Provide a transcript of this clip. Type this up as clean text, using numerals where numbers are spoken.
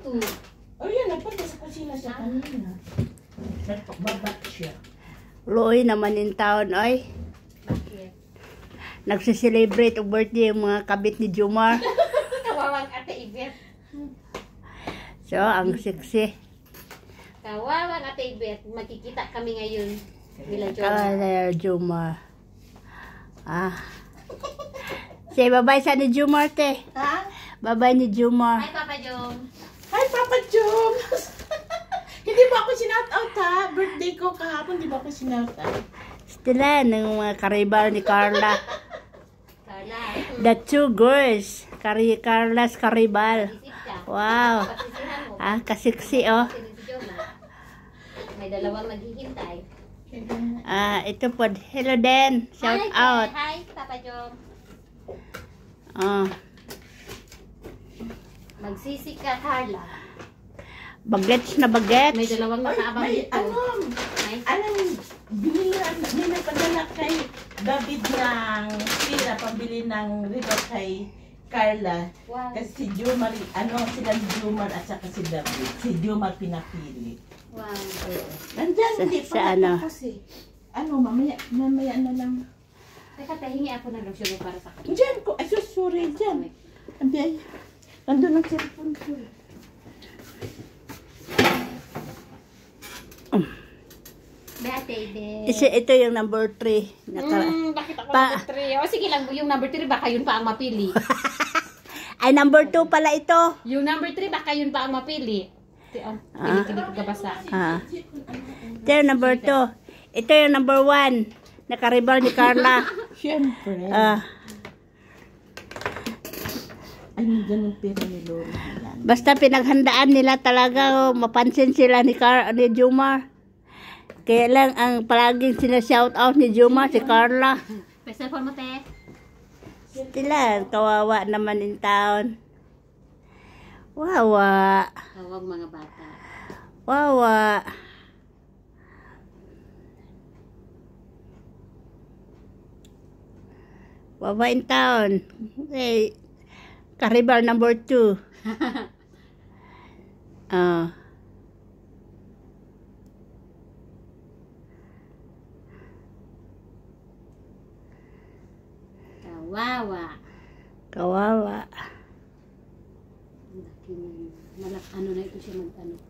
dito. Oh yan, nagpunta sa kusina siya kanina. Nagpababa siya. Loy naman in town, ay. Bakit? Nagsiselebrate ang birthday yung mga kabit ni Jomar. Kawawang Ate Ibet. So, ang sexy. Kawawang Ate Ibet. Magkikita kami ngayon. Nila Jomar. Kaya Jomar. Ah. Say, bye-bye sa ni Jomar, te. Ha? Bye-bye ni Jomar. Hi, Papa Jom. Hi, Papa Jom! Hindi ba ako sinout-out ha? Birthday ko kahapon, di ba ako sinout-out? Sila ng mga karibal ni Carla. Carla. The two girls. Carla's karibal. Isip ka. Wow. Pasisihan mo. Ah, kasiksi, oh. Sino si Jomar? May dalawang naghihintay. Ah, ito po. Hello, Den. Shout Hi, out. Hi, Papa Jom. Ah. Magsisi ka, Carla. Bagets na bagets. May dalawang nakaabang May dito. anong binilan, may nagpadala kay David ng pira, pambili ng riba kay Carla. Wow. Kasi si Jomar, sila ni Jomar at saka si David. Si Jomar pinapili. Wow. Nandyan, hindi Sa pa ano? natapos eh. Mamaya na lang. Teka, tahingi ako ng lotion para sa kanya. Diyan ko, ay sorry, dyan. Andiyan, nandun ang cellphone ko. Bate, Ito yung number 3. bakit ako number 3? O sige lang, yung number 3 baka yun pa ang mapili. Ay, number 2 pala ito. Yung number 3 baka yun pa ang mapili. Kinig ko basa. Ah. Ito yung number 2. Ito yung number 1. Nakaribal ni Carla. Siyempre. Ah. Ay, nandiyan yung pera ni Lori. Basta pinaghandaan nila talaga. Mapansin sila ni Jomar. Kaya lang ang palaging sinashout out ni Jomar si Carla. May cellphone mo, te? Sila, kawawa naman in town. Wawa. Tawag mga bata. Wawa. Wawa in town. Hey, karibal number 2. Ah. Kawawa. Kawawa. Ano na ito siya mag-ano.